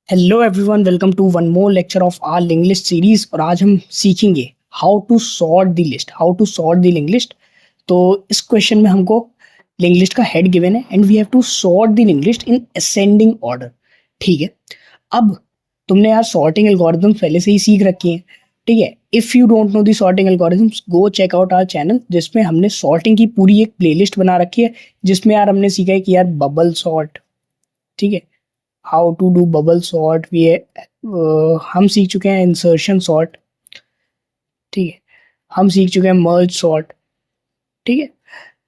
Hello everyone, welcome to one more lecture of our English series. और आज हम सीखेंगे how to sort the list, how to sort the link list. तो इस question में हमको लिंक लिस्ट का हेड गिवन है and we have to sort the link list in ascending order. ठीक है, अब तुमने यार सॉर्टिंग एल्गोरिथम्स पहले से ही सीख रखी हैं। ठीक है, if you don't know the sorting algorithms go check out our channel, जिसमें हमने सॉर्टिंग की पूरी एक प्लेलिस्ट बना रखी है, जिसमें यार हमने सीखा है कि यार बबल सॉर्ट, ठीक है, how to do bubble sort. हम सीख चुके हैं इंसर्शन सॉर्ट। ठीक है, हम सीख चुके हैं मर्ज सॉर्ट। ठीक है,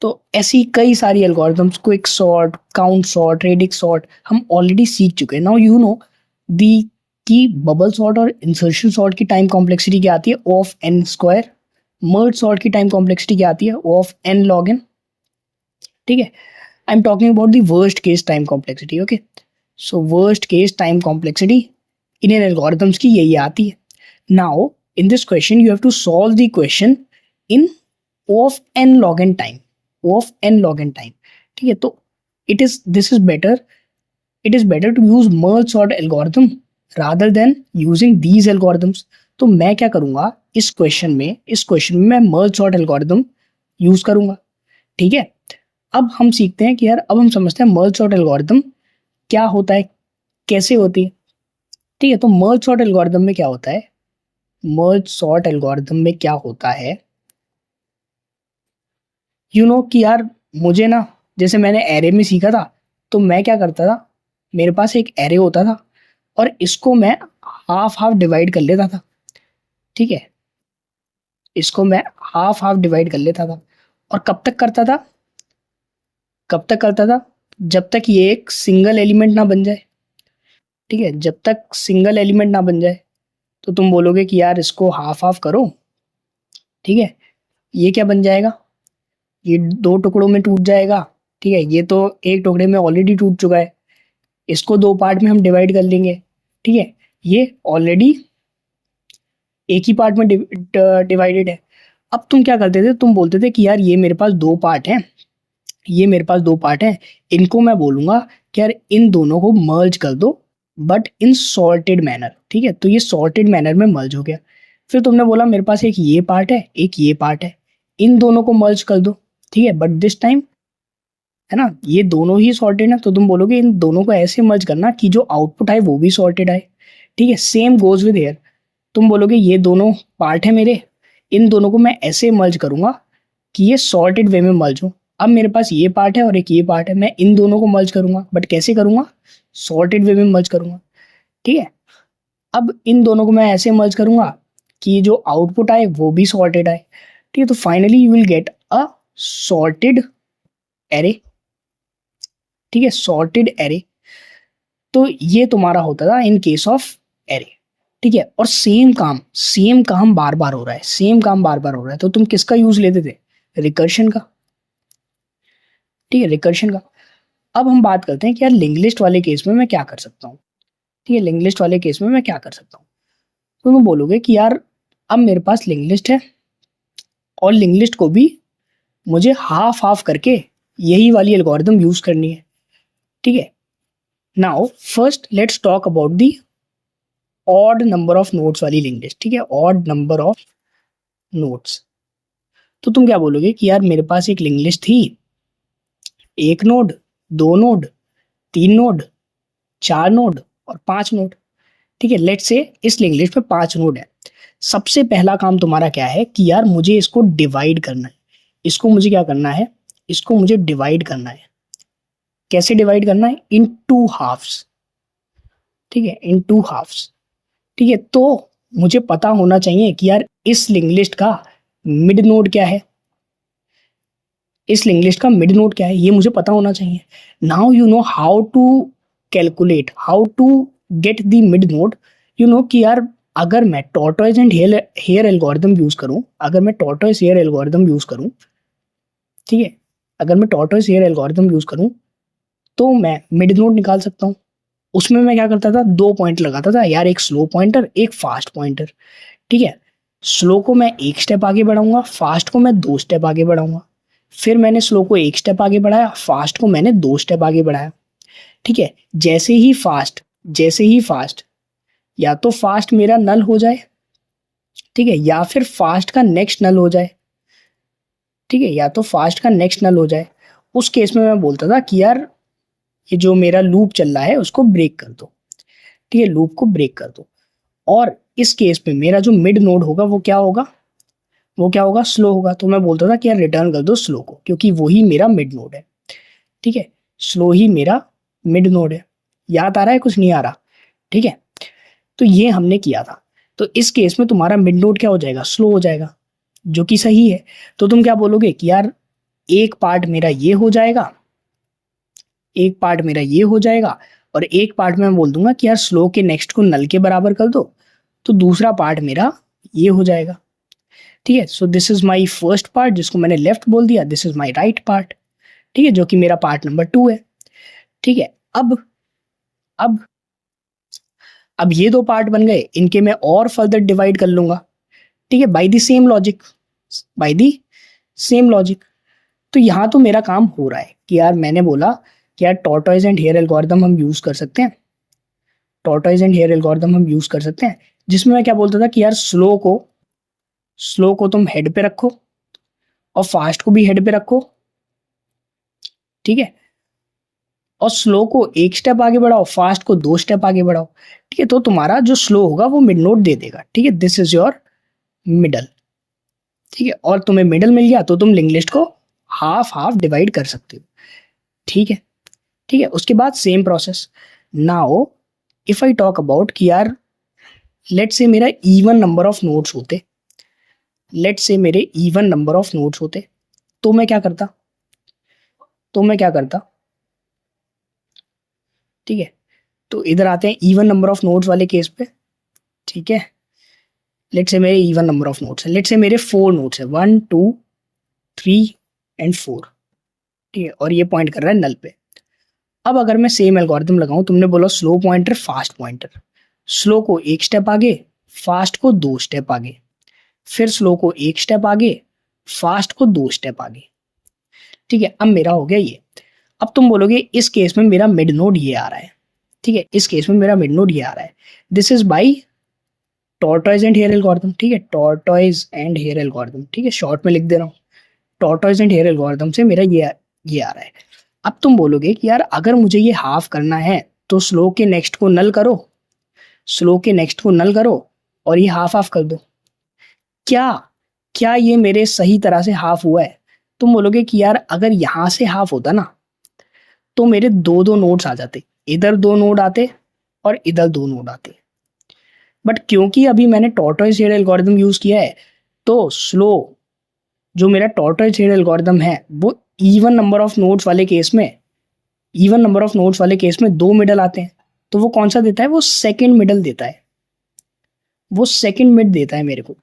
तो ऐसी कई सारी algorithms, quick sort, count sort, radix sort हम ऑलरेडी सीख चुके हैं। नाउ यू नो दी कि बबल सॉर्ट और इंसर्शन सॉर्ट की टाइम कॉम्प्लेक्सिटी क्या आती है, O of N square. Merge sort की टाइम कॉम्प्लेक्सिटी क्या आती है, O of N log N. ठीक है, I am talking about the worst case time complexity. Okay, so worst case time complexity in algorithms की यही आती है। Now in this question you have to solve the question in O of n log n time, O of n log n time। ठीक है, तो it is better to use merge sort algorithm rather than using these algorithms। तो मैं क्या करूंगा इस question में मैं merge sort algorithm यूज करूंगा। ठीक है, अब हम सीखते हैं कि यार, अब हम समझते हैं merge sort algorithm क्या होता है, कैसे होती है। ठीक है, तो merge sort algorithm में क्या होता है, merge sort algorithm में क्या होता है, कि यार मुझे ना, जैसे मैंने एरे में सीखा था, तो मैं क्या करता था, मेरे पास एक एरे होता था और इसको मैं हाफ हाफ डिवाइड कर लेता था। ठीक है, इसको मैं हाफ हाफ डिवाइड कर लेता था और कब तक करता था, जब तक ये एक सिंगल एलिमेंट ना बन जाए। ठीक है, जब तक सिंगल एलिमेंट ना बन जाए तो तुम बोलोगे कि यार इसको हाफ हाफ करो। ठीक है, ये क्या बन जाएगा, ये दो टुकड़ों में टूट जाएगा। ठीक है, ये तो एक टुकड़े में ऑलरेडी टूट चुका है, इसको दो पार्ट में हम डिवाइड कर लेंगे। ठीक है, ये ऑलरेडी एक ही पार्ट में डिवाइडेड है। अब तुम क्या करते थे, तुम बोलते थे कि यार ये मेरे पास दो पार्ट हैं, इनको मैं बोलूंगा कि यार इन दोनों को मर्ज कर दो, बट इन सॉर्टेड मैनर। ठीक है, तो ये सॉर्टेड मैनर में मर्ज हो गया। फिर तुमने बोला मेरे पास एक ये पार्ट है, एक ये पार्ट है, इन दोनों को मर्ज कर दो। ठीक है, बट दिस टाइम, है ना, ये दोनों ही सॉर्टेड है, तो तुम बोलोगे इन दोनों को ऐसे मर्ज करना कि जो आउटपुट आए वो भी सॉर्टेड आए। ठीक है, सेम गोज विद हेयर, तुम बोलोगे ये दोनों पार्ट है मेरे, इन दोनों को मैं ऐसे मर्ज करूंगा कि ये सॉर्टेड वे में मर्ज हो। अब मेरे पास ये पार्ट है और एक ये पार्ट है, मैं इन दोनों को मर्ज करूंगा, बट कैसे करूंगा, सॉर्टेड वे में मर्ज करूंगा। ठीक है, अब इन दोनों को मैं ऐसे मर्ज करूंगा कि जो आउटपुट आए वो भी सॉर्टेड आए। ठीक है, तो finally you will get a sorted array. ठीक है, सॉर्टेड एरे। तो ये तुम्हारा होता था इन केस ऑफ एरे। ठीक है, और सेम काम बार बार हो रहा है, तो तुम किसका यूज लेते थे, रिकर्शन का। ठीक है, रिकर्शन का। अब हम बात करते हैं कि यार लिंक लिस्ट वाले केस में मैं क्या कर सकता हूँ। ठीक है, लिंक लिस्ट वाले केस में मैं क्या कर सकता हूँ, तो तुम बोलोगे कि यार अब मेरे पास लिंक लिस्ट है और लिंक लिस्ट को भी मुझे हाफ हाफ करके यही वाली एल्गोरिथम यूज करनी है। ठीक है, now first let's talk about the odd number of nodes वाली लिंक लिस्ट। ठीक है, ऑड नंबर ऑफ नोड्स। तो तुम क्या बोलोगे कि यार मेरे पास एक लिंक लिस्ट थी, एक नोड, दो नोड, तीन नोड, चार नोड और पांच नोड। ठीक है, लेट्स से इस लिंक लिस्ट में पांच नोड है। सबसे पहला काम तुम्हारा क्या है कि यार मुझे इसको डिवाइड करना है। इसको मुझे क्या करना है, इसको मुझे डिवाइड करना है। कैसे डिवाइड करना है, इन टू हाफ्स। ठीक है, इन टू हाफ्स। ठीक है, तो मुझे पता होना चाहिए कि यार इस लिंक लिस्ट का मिड नोड क्या है, ये मुझे पता होना चाहिए। Now you know how to calculate, how to get the mid node. कि यार अगर मैं tortoise and hare algorithm use करूं, ठीक है, अगर मैं टॉर्टोइज हेयर एल्गोरिथम यूज करूं तो मैं मिड नोड निकाल सकता हूँ। उसमें मैं क्या करता था, दो पॉइंट लगाता था यार, एक स्लो पॉइंटर, एक फास्ट पॉइंटर। ठीक है, स्लो को मैं एक स्टेप आगे बढ़ाऊंगा, फास्ट को मैं दो स्टेप आगे बढ़ाऊंगा। फिर मैंने स्लो को एक स्टेप आगे बढ़ाया, फास्ट को मैंने दो स्टेप आगे बढ़ाया। ठीक है, जैसे ही फास्ट जैसे ही फास्ट, या तो फास्ट मेरा नल हो जाए, ठीक है, या फिर फास्ट का नेक्स्ट नल हो जाए, ठीक है, या तो फास्ट का नेक्स्ट नल हो जाए, उस केस में मैं बोलता था कि यार ये जो मेरा लूप चल रहा है उसको ब्रेक कर दो, ठीक है, लूप को ब्रेक कर दो। और इस केस में मेरा जो मिड नोड होगा वो क्या होगा, वो क्या होगा, स्लो होगा। तो मैं बोलता था कि यार रिटर्न कर दो स्लो को, क्योंकि वही मेरा मिड नोड है, ठीक है, स्लो ही मेरा मिड नोड है। याद आ रहा है, कुछ नहीं आ रहा, ठीक है। तो ये हमने किया था। तो इस केस में तुम्हारा मिड नोड क्या हो जाएगा, स्लो हो जाएगा, जो कि सही है। तो तुम क्या बोलोगे कि यार एक पार्ट मेरा ये हो जाएगा, एक पार्ट मेरा ये हो जाएगा, और एक पार्ट में मैं बोल दूंगा कि यार स्लो के नेक्स्ट को नल के बराबर कर दो, तो दूसरा पार्ट मेरा ये हो जाएगा, ठीक है। So this is my first part जिसको मैंने लेफ्ट बोल दिया, this is my right part, ठीक है, जो कि मेरा पार्ट नंबर 2 है, ठीक है। अब अब ये दो पार्ट बन गए, इनके मैं और फर्दर डिवाइड कर लूंगा, ठीक है, by the same logic, by the same logic. तो यहाँ तो मेरा काम हो रहा है कि यार मैंने बोला कि यार टॉर्टोइज एंड हेयर एल्गोरिथम हम यूज कर सकते हैं, टॉर्टोइज एंड हेयर एल्गोरिथम हम यूज कर सकते हैं, जिसमें मैं क्या बोलता था कि यार स्लो को तुम हेड पे रखो और फास्ट को भी हेड पे रखो, ठीक है, और स्लो को एक स्टेप आगे बढ़ाओ, फास्ट को 2 स्टेप आगे बढ़ाओ, ठीक है। तो तुम्हारा जो स्लो होगा वो मिड नोट दे देगा, ठीक है, दिस इज योर मिडल, ठीक है। और तुम्हें मिडल मिल गया तो तुम लिंक लिस्ट को हाफ हाफ डिवाइड कर सकते हो, ठीक है, ठीक है। उसके बाद same process. Now if I talk about कि यार लेट से मेरा इवन नंबर ऑफ नोड्स होते, लेट से मेरे इवन नंबर ऑफ नोड्स होते, तो मैं क्या करता, तो मैं क्या करता, ठीक है। तो इधर आते हैं इवन नंबर ऑफ नोड्स वाले केस पे, ठीक है। लेट से मेरे इवन नंबर ऑफ नोड्स है, लेट से मेरे 4 नोड्स है, 1 2 3 एंड 4, ठीक है, और ये पॉइंट कर रहा है नल पे। अब अगर मैं सेम एल्गोरिथम लगाऊं, तुमने बोला slow pointer fast pointer, slow को एक स्टेप आगे, फास्ट को 2 स्टेप आगे, फिर स्लो को एक स्टेप आगे, फास्ट को 2 स्टेप आगे, ठीक है। अब मेरा हो गया ये। अब तुम बोलोगे इस केस में मेरा मिड नोड ये आ रहा है, ठीक है, इस केस में मेरा मिड नोड ये आ रहा है, this is by tortoise and hare algorithm, ठीक है, टॉर्टोइज एंड हेयर एल्गोरिथम, ठीक है, शॉर्ट में लिख दे रहा हूँ, टॉर्टोइज एंड हेयर एल्गोरिथम से मेरा ये आ रहा है। अब तुम बोलोगे कि यार अगर मुझे ये हाफ करना है तो स्लो के नेक्स्ट को नल करो, स्लो के नेक्स्ट को नल करो और ये हाफ हाफ कर दो। क्या क्या ये मेरे सही तरह से हाफ हुआ है? तुम बोलोगे कि यार अगर यहां से हाफ होता ना तो मेरे दो दो नोड्स आ जाते, इधर 2 नोड आते और इधर 2 नोड आते। बट क्योंकि अभी मैंने टॉर्टोइज हेयर एल्गोरिथम यूज किया है, तो स्लो जो मेरा टॉर्टोइज हेयर एल्गोरिथम है वो इवन नंबर ऑफ नोड्स वाले केस में, इवन नंबर ऑफ नोड्स वाले केस में 2 मिडल आते हैं। तो वो कौन सा देता है, वो सेकंड मिडल देता है, वो सेकंड मिड देता है मेरे को।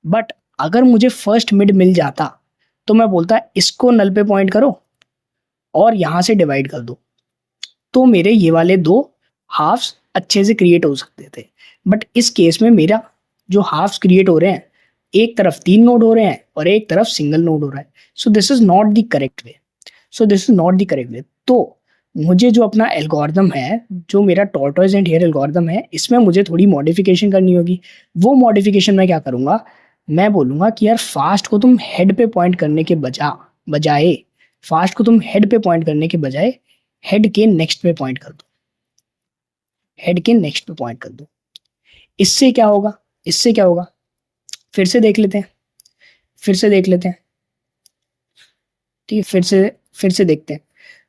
बट अगर मुझे फर्स्ट मिड मिल जाता तो मैं बोलता इसको नल पे पॉइंट करो और यहां से डिवाइड कर दो, तो मेरे ये वाले 2 हाफ्स अच्छे से क्रिएट हो सकते थे। बट इस केस में मेरा जो हाफ्स क्रिएट हो रहे हैं, एक तरफ 3 नोड हो रहे हैं और एक तरफ सिंगल नोड हो रहा है। So this is not the correct way, so this is not the correct way. तो मुझे जो अपना एल्गोरिथम है, जो मेरा टॉर्टोइज एंड हेयर एल्गोरिथम है, इसमें मुझे थोड़ी मॉडिफिकेशन करनी होगी। वो मॉडिफिकेशन मैं क्या करूंगा, मैं बोलूंगा कि यार फास्ट को तुम हेड पे पॉइंट करने के बजाय फास्ट को तुम हेड पे पॉइंट करने के बजाय हेड के नेक्स्ट पे पॉइंट कर दो, हेड के नेक्स्ट पे पॉइंट कर दो। इससे क्या होगा, इससे क्या होगा, फिर से देख लेते हैं, फिर से देख लेते हैं, ठीक है, फिर से देखते हैं।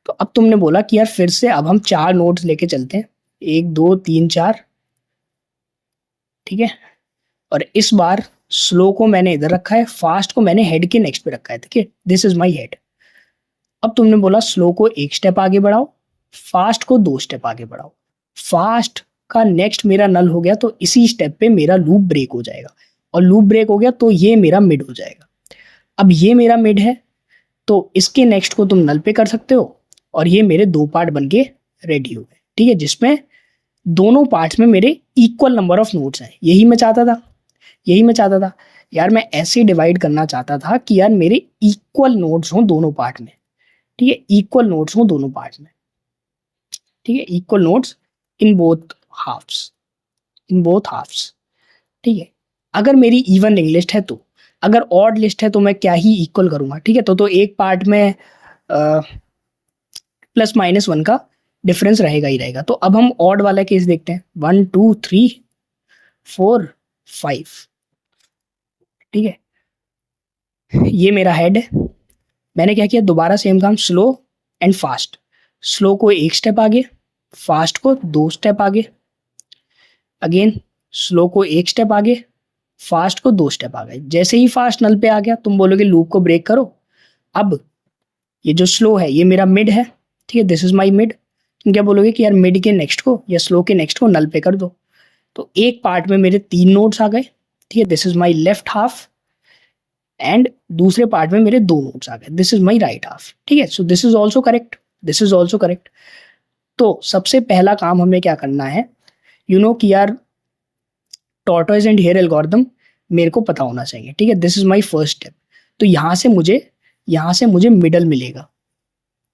तो अब तुमने बोला कि यार फिर से अब हम 4 नोट्स लेके चलते हैं, 1 2 3 4, ठीक है। और इस बार स्लो को मैंने इधर रखा है, फास्ट को मैंने हेड के नेक्स्ट पे रखा है, ठीक है, दिस इज माई हेड। अब तुमने बोला स्लो को एक स्टेप आगे बढ़ाओ, फास्ट को 2 स्टेप आगे बढ़ाओ। फास्ट का नेक्स्ट मेरा नल हो गया तो इसी स्टेप पे मेरा लूप ब्रेक हो जाएगा, और लूप ब्रेक हो गया तो ये मेरा मिड हो जाएगा। अब ये मेरा मिड है तो इसके नेक्स्ट को तुम नल पे कर सकते हो, और ये मेरे 2 पार्ट बन के रेडी हो गए, ठीक है, जिसमें दोनों पार्ट्स में मेरे इक्वल नंबर ऑफ नोड्स हैं। यही मैं चाहता था, यही मैं चाहता था यार, मैं ऐसे डिवाइड करना चाहता था कि यार मेरे इक्वल नोड्स हों दोनों पार्ट में, ठीक है, इक्वल नोड्स हों दोनों पार्ट में, ठीक है, equal nodes in both halfs, in both halfs, ठीक है। अगर मेरी इवन रिंग लिस्ट है तो, अगर ऑड लिस्ट है तो मैं क्या ही इक्वल करूंगा, ठीक है। तो एक पार्ट में प्लस माइनस वन का डिफरेंस रहेगा ही रहेगा। तो अब हम ऑड वाला केस देखते हैं, 1 2 3 4 5, ठीक है। ये मेरा हेड है। मैंने क्या किया, दोबारा सेम काम, स्लो एंड फास्ट। स्लो को एक स्टेप आगे, फास्ट को 2 स्टेप आगे, अगेन स्लो को एक स्टेप आगे, फास्ट को 2 स्टेप आगे। जैसे ही फास्ट नल पे आ गया तुम बोलोगे लूप को ब्रेक करो। अब ये जो स्लो है ये मेरा मिड है, ठीक है, दिस इज माई मिड। तुम क्या बोलोगे कि यार मिड के नेक्स्ट को या स्लो के नेक्स्ट को नल पे कर दो। तो एक पार्ट में मेरे 3 नोट्स आ गए, ठीक है, this is my left half, and दूसरे पार्ट में मेरे 2 नोट्स आ गए, this is my right half, ठीक है। So this is also correct, this is also correct. तो सबसे पहला काम हमें क्या करना है, यू नो कि यार टॉर्टोइज एंड हेयर एल्गोरिथम मेरे को पता होना चाहिए, ठीक है, this is my first step. तो यहाँ से मुझे मिडल मिलेगा,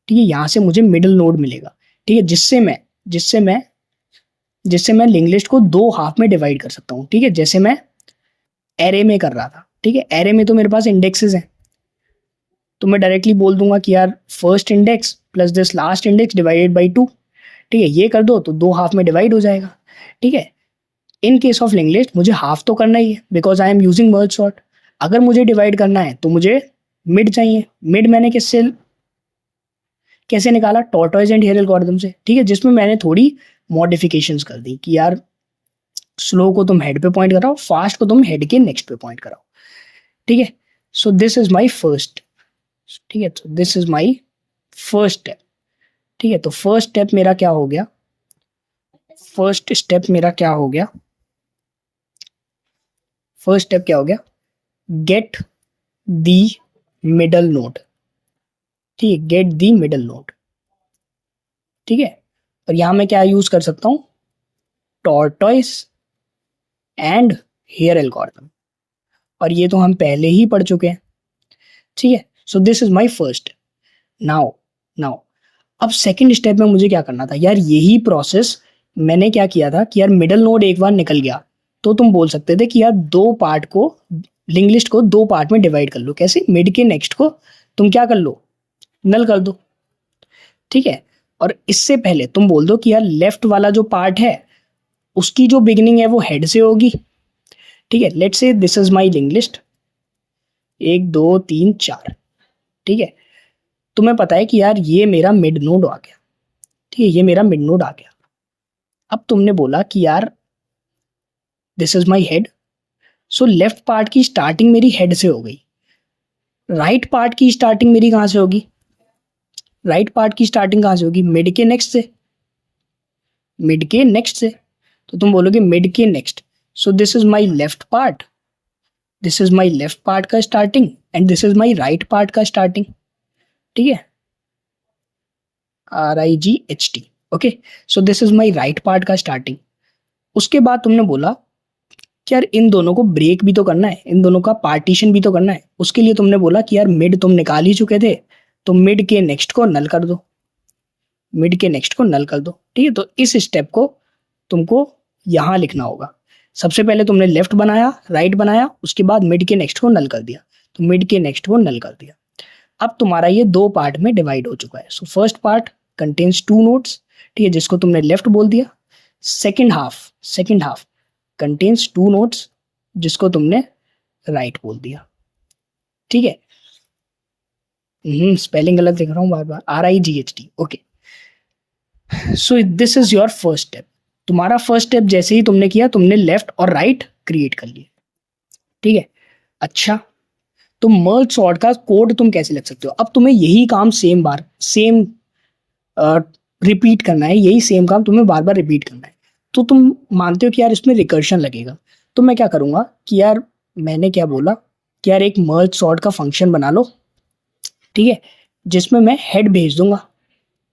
ठीक है, यहाँ से मुझे मिडल नोड मिलेगा, ठीक है, जिससे मैं लिंक लिस्ट को 2 हाफ में डिवाइड कर सकता हूँ, ठीक है, जैसे मैं एरे में कर रहा था, ठीक है। एरे में तो मेरे पास इंडेक्सेस हैं, तो मैं डायरेक्टली बोल दूंगा कि यार first index plus this last index divided by 2, ठीक है, ये कर दो तो 2 हाफ में डिवाइड हो जाएगा, ठीक है। In case of link list मुझे हाफ तो करना ही है because I am using merge sort. अगर मुझे डिवाइड करना है तो मुझे मिड चाहिए। मिड मैंने कैसे निकाला, टॉर्टोइज एंड हेयर एल्गोरिथम से, ठीक है, जिसमें मैंने थोड़ी मॉडिफिकेशंस कर दी कि यार स्लो को तुम हेड पे पॉइंट कराओ, फास्ट को तुम हेड के नेक्स्ट पे पॉइंट कराओ, ठीक है। So this is my first, ठीक है, तो this is my first step, ठीक है। तो फर्स्ट स्टेप मेरा क्या हो गया, फर्स्ट स्टेप मेरा क्या हो गया, फर्स्ट स्टेप क्या हो गया, गेट दी मिडल नोड, ठीक है, गेट दी मिडल नोड, ठीक है। और यहां मैं क्या यूज कर सकता हूं, टॉर्टोइस एंड हेयर एल्गोरिथम, और ये तो हम पहले ही पढ़ चुके हैं, ठीक है। So this is my first. Now now अब सेकंड स्टेप में मुझे क्या करना था यार, यही प्रोसेस मैंने क्या किया था कि यार मिडल नोड एक बार निकल गया तो तुम बोल सकते थे कि यार 2 पार्ट को, लिंक लिस्ट को 2 पार्ट में डिवाइड कर लो। कैसे, मिड के नेक्स्ट को तुम क्या कर लो, नल कर दो, ठीक है। और इससे पहले तुम बोल दो कि यार लेफ्ट वाला जो पार्ट है उसकी जो बिगिनिंग है वो हेड से होगी, ठीक है। Let's say this is my link list 1 2 3 4, ठीक है। तुम्हें पता है कि यार ये मेरा मिड नोड आ गया, ठीक है, ये मेरा मिड नोड आ गया। अब तुमने बोला कि यार this is my head, so left part की स्टार्टिंग मेरी हेड से हो गई, राइट पार्ट की स्टार्टिंग मेरी कहाँ से होगी, राइट पार्ट की स्टार्टिंग कहाँ से होगी, मिड के नेक्स्ट से, मिड के नेक्स्ट से। तो तुम बोलोगे मिड के next, so this is my left part, this is my left part का starting and this is my right part का स्टार्टिंग, ठीक है, RIGHT, okay. So this is my right part का स्टार्टिंग। उसके बाद तुमने बोला कि यार इन दोनों को ब्रेक भी तो करना है, इन दोनों का पार्टीशन भी तो करना है। उसके लिए तुमने बोला कि यार मिड तुम निकाल ही चुके थे तो मिड के नेक्स्ट को नल कर दो, मिड के नेक्स्ट को नल कर दो, ठीक है। तो इस स्टेप को तुमको यहां लिखना होगा। सबसे पहले तुमने लेफ्ट बनाया, राइट बनाया, उसके बाद मिड के नेक्स्ट को नल कर दिया, तो मिड के नेक्स्ट को नल कर दिया। अब तुम्हारा ये 2 पार्ट में डिवाइड हो चुका है। So first part contains 2 notes, ठीक है, जिसको तुमने लेफ्ट बोल दिया। सेकेंड हाफ कंटेन्स 2 नोट्स जिसको तुमने राइट बोल दिया, ठीक है। स्पेलिंग गलत लिख रहा हूँ बार बार, RIGHT, okay. So this is your first step. तुम्हारा फर्स्ट स्टेप जैसे ही तुमने किया, तुमने लेफ्ट और राइट क्रिएट कर लिए, ठीक है। अच्छा, तो मर्ज सॉर्ट का कोड तुम कैसे लिख सकते हो, अब तुम्हें यही काम सेम रिपीट करना है, यही सेम काम तुम्हें बार बार रिपीट करना है। तो तुम मानते हो कि यार इसमें रिकर्शन लगेगा, तो मैं क्या करूंगा कि यार मैंने क्या बोला कि यार एक मर्ज सॉर्ट का फंक्शन बना लो, ठीक है, जिसमें मैं हेड भेज दूंगा,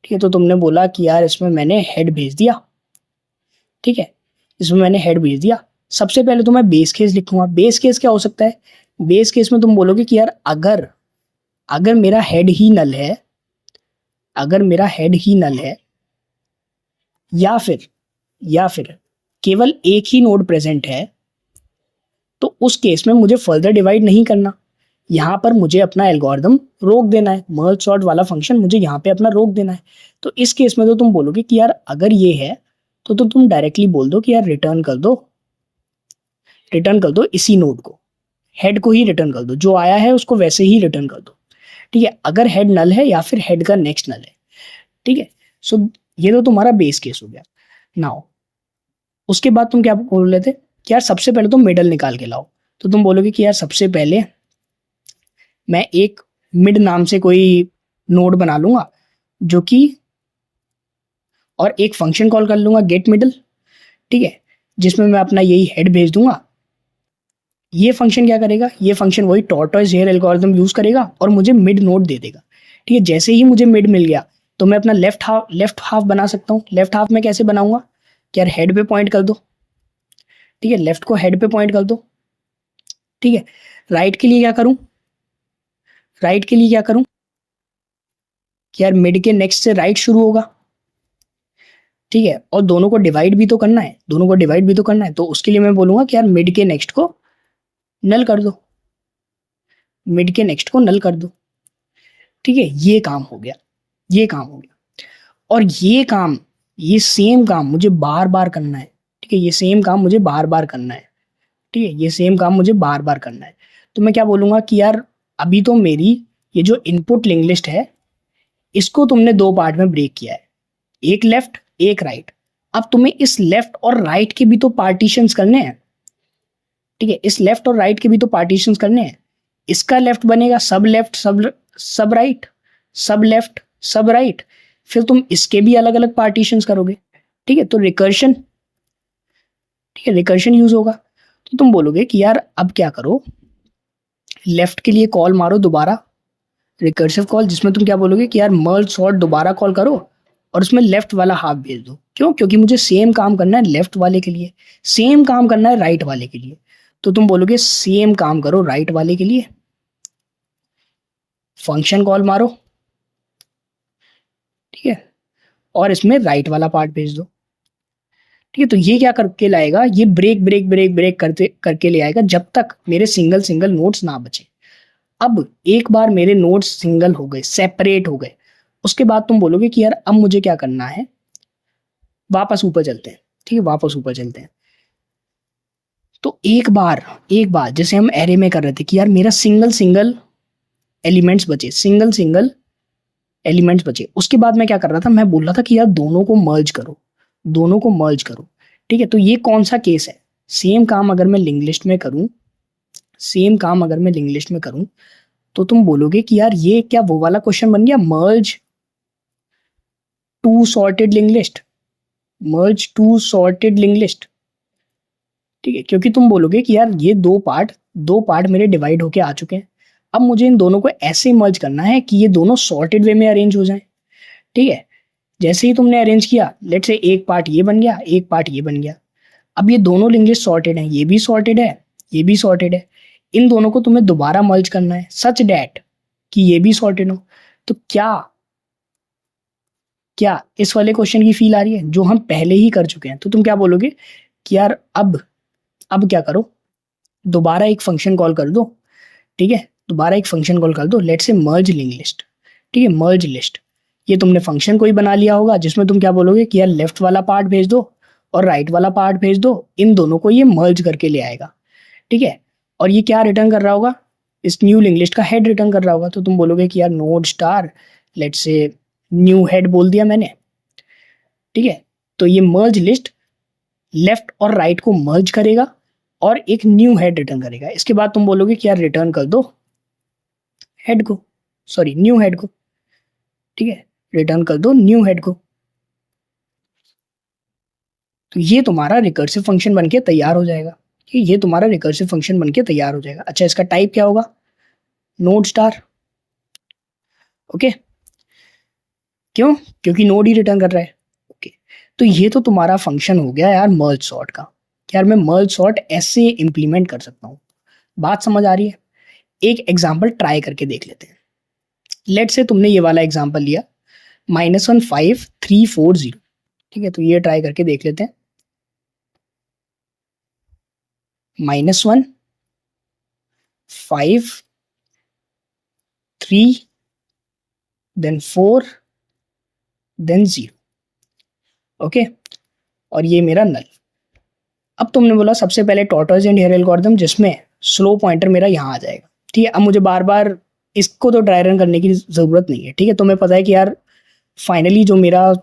ठीक है। तो तुमने बोला कि यार इसमें मैंने हेड भेज दिया, ठीक है, इसमें मैंने हेड भेज दिया। सबसे पहले तो मैं बेस केस लिखूंगा। बेस केस क्या हो सकता है, बेस केस में तुम बोलोगे कि यार अगर अगर मेरा हेड ही नल है, अगर मेरा हेड ही नल है, या फिर या फिर केवल एक ही नोड प्रेजेंट है, तो उस केस में मुझे फर्दर डिवाइड नहीं करना, यहाँ पर मुझे अपना एल्गोरिदम रोक देना है, मर्ज सॉर्ट वाला फंक्शन मुझे यहाँ पे अपना रोक देना है। तो इस केस में तो तुम बोलोगे कि यार अगर ये है तो तुम डायरेक्टली बोल दो कि यार रिटर्न कर दो इसी नोड को, हेड को ही रिटर्न कर दो, जो आया है उसको वैसे ही रिटर्न कर दो। ठीक है, अगर हेड नल है या फिर हेड का नेक्स्ट नल है। ठीक है, सो ये तो तुम्हारा बेस केस हो गया। नाउ उसके बाद तुम क्या बोल रहे थे कि यार सबसे पहले तुम मिडल निकाल के लाओ। तो तुम बोलोगे कि यार सबसे पहले मैं एक मिड नाम से कोई नोड बना लूंगा जो कि, और एक फंक्शन कॉल कर लूंगा गेट मिडल। ठीक है, जिसमें मैं अपना यही हेड भेज दूंगा। ये फंक्शन क्या करेगा, ये फंक्शन वही टॉर्टोइज हेयर एल्गोरिथम यूज करेगा और मुझे मिड नोड दे देगा। ठीक है, जैसे ही मुझे मिड मिल गया तो मैं अपना लेफ्ट हाफ बना सकता हूँ। लेफ्ट हाफ में कैसे बनाऊंगा कि यार हेड पे पॉइंट कर दो। ठीक है, लेफ्ट को हेड पे पॉइंट कर दो। ठीक है, राइट के लिए क्या करूं, राइट के लिए क्या करूं कि यार मिड के नेक्स्ट से राइट शुरू होगा। ठीक है, और दोनों को डिवाइड भी तो करना है, दोनों को डिवाइड भी तो करना है, तो उसके लिए मैं बोलूंगा कि यार मिड के नेक्स्ट को नल कर दो, मिड के नेक्स्ट को नल कर दो। ठीक है, ये काम हो गया, ये काम हो गया। और ये सेम काम मुझे बार बार करना है। ठीक है, ये सेम काम मुझे बार बार करना है। ठीक है, ये सेम काम मुझे बार बार करना है। तो मैं क्या बोलूंगा कि यार अभी तो मेरी ये जो इनपुट लिंक लिस्ट है इसको तुमने दो पार्ट में ब्रेक किया है, एक लेफ्ट एक राइट। अब तुम्हें इस लेफ्ट और राइट के भी तो पार्टीशंस करने हैं। ठीक है, इस लेफ्ट और राइट के भी तो पार्टीशंस करने हैं। इसका लेफ्ट बनेगा सब लेफ्ट सब राइट, सब लेफ्ट सब राइट। फिर तुम इसके भी अलग अलग पार्टीशंस करोगे। ठीक है, तो रिकर्शन, ठीक है रिकर्शन यूज होगा। तो तुम बोलोगे कि यार अब क्या करो, लेफ्ट के लिए कॉल मारो दोबारा, रिकर्सिव कॉल, जिसमें तुम क्या बोलोगे कि यार मर्ज सॉर्ट दोबारा कॉल करो और उसमें लेफ्ट वाला हाफ भेज दो। क्यों, क्योंकि मुझे सेम काम करना है लेफ्ट वाले के लिए, सेम काम करना है राइट वाले के लिए। तो तुम बोलोगे सेम काम करो राइट वाले के लिए, फंक्शन कॉल मारो। ठीक है, और इसमें राइट वाला पार्ट भेज दो। ठीक है, तो ये क्या करके लाएगा, ये ब्रेक ब्रेक ब्रेक ब्रेक करते करके ले आएगा जब तक मेरे सिंगल सिंगल नोट्स ना बचे। अब एक बार मेरे नोट्स सिंगल हो गए, सेपरेट हो गए, उसके बाद तुम बोलोगे कि यार अब मुझे क्या करना है, वापस ऊपर चलते हैं। ठीक है, वापस ऊपर चलते हैं। तो एक बार जैसे हम एरे में कर रहे थे कि यार मेरा सिंगल सिंगल एलिमेंट्स बचे, सिंगल सिंगल एलिमेंट्स बचे। उसके बाद मैं क्या कर रहा था, मैं बोल रहा था कि यार दोनों को मर्ज करो, दोनों को मर्ज करो। ठीक है, तो ये कौन सा केस है, सेम काम अगर मैं लिंक लिस्ट में करूं, सेम काम अगर मैं लिंक लिस्ट में करूं, तो तुम बोलोगे कि यार ये क्या वो वाला क्वेश्चन बन गया, merge two sorted link list, merge two sorted link list. ठीक है, क्योंकि तुम बोलोगे कि यार ये दो पार्ट मेरे डिवाइड होके आ चुके हैं, अब मुझे इन दोनों को ऐसे मर्ज करना है कि ये दोनों सॉर्टेड वे में अरेंज हो जाएं। ठीक है, जैसे ही तुमने अरेंज किया, लेट से एक पार्ट ये बन गया, एक पार्ट ये बन गया। अब ये दोनों लिंक लिस्ट सॉर्टेड हैं, ये भी सॉर्टेड है, ये भी सॉर्टेड है। इन दोनों को तुम्हें दोबारा मर्ज करना है सच डैट कि ये भी सॉर्टेड हो। तो क्या क्या इस वाले क्वेश्चन की फील आ रही है जो हम पहले ही कर चुके हैं? तो तुम क्या बोलोगे कि यार अब क्या करो, दोबारा एक फंक्शन कॉल कर दो। ठीक है, दोबारा एक फंक्शन कॉल कर दो, लेट से मर्ज लिंक लिस्ट। ठीक है, मर्ज लिस्ट, ये तुमने फंक्शन कोई बना लिया होगा जिसमें तुम क्या बोलोगे कि यार लेफ्ट वाला पार्ट भेज दो और राइट वाला पार्ट भेज दो, इन दोनों को ये मर्ज करके ले आएगा। ठीक है, और ये क्या रिटर्न कर रहा होगा, इस न्यू लिंक लिस्ट का हेड रिटर्न कर रहा होगा। तो तुम बोलोगे कि यार नोड स्टार, लेट से न्यू हेड बोल दिया मैंने। ठीक है, तो ये मर्ज लिस्ट लेफ्ट और राइट को मर्ज करेगा और एक न्यू हेड रिटर्न करेगा। इसके बाद तुम बोलोगे कि यार रिटर्न कर दो हेड को, सॉरी न्यू हेड को। ठीक है, रिटर्न कर दो न्यू हेड को। तो ये तुम्हारा रिकर्सिव फंक्शन बनके तैयार हो जाएगा। कि ये तुम्हारा रिकर्सिव फंक्शन बनके तैयार हो जाएगा। अच्छा, इसका टाइप क्या होगा, नोड स्टार। ओके, क्यों, क्योंकि नोड ही रिटर्न कर रहा है। ओके, तो ये तो तुम्हारा फंक्शन हो गया यार मर्ज सॉर्ट का। यार मैं मर्ज सॉर्ट ऐसे इंप्लीमेंट कर सकता हूँ, बात समझ आ रही है? एक एग्जाम्पल ट्राई करके देख लेते हैं। लेट से तुमने ये वाला एग्जाम्पल लिया, -1 5 3 4 0। ठीक है, तो ये ट्राई करके देख लेते हैं। -1, 5, 3, देन 4, देन 0। ओके, और ये मेरा नल। अब तुमने बोला सबसे पहले टॉर्टोइज एंड हेयर एल्गोरिथम, जिसमें स्लो पॉइंटर मेरा यहाँ आ जाएगा। ठीक है, अब मुझे बार बार इसको तो ड्राई रन करने की ज़रूरत नहीं है। ठीक है, तुम्हें पता है कि यार फाइनली जो मेरा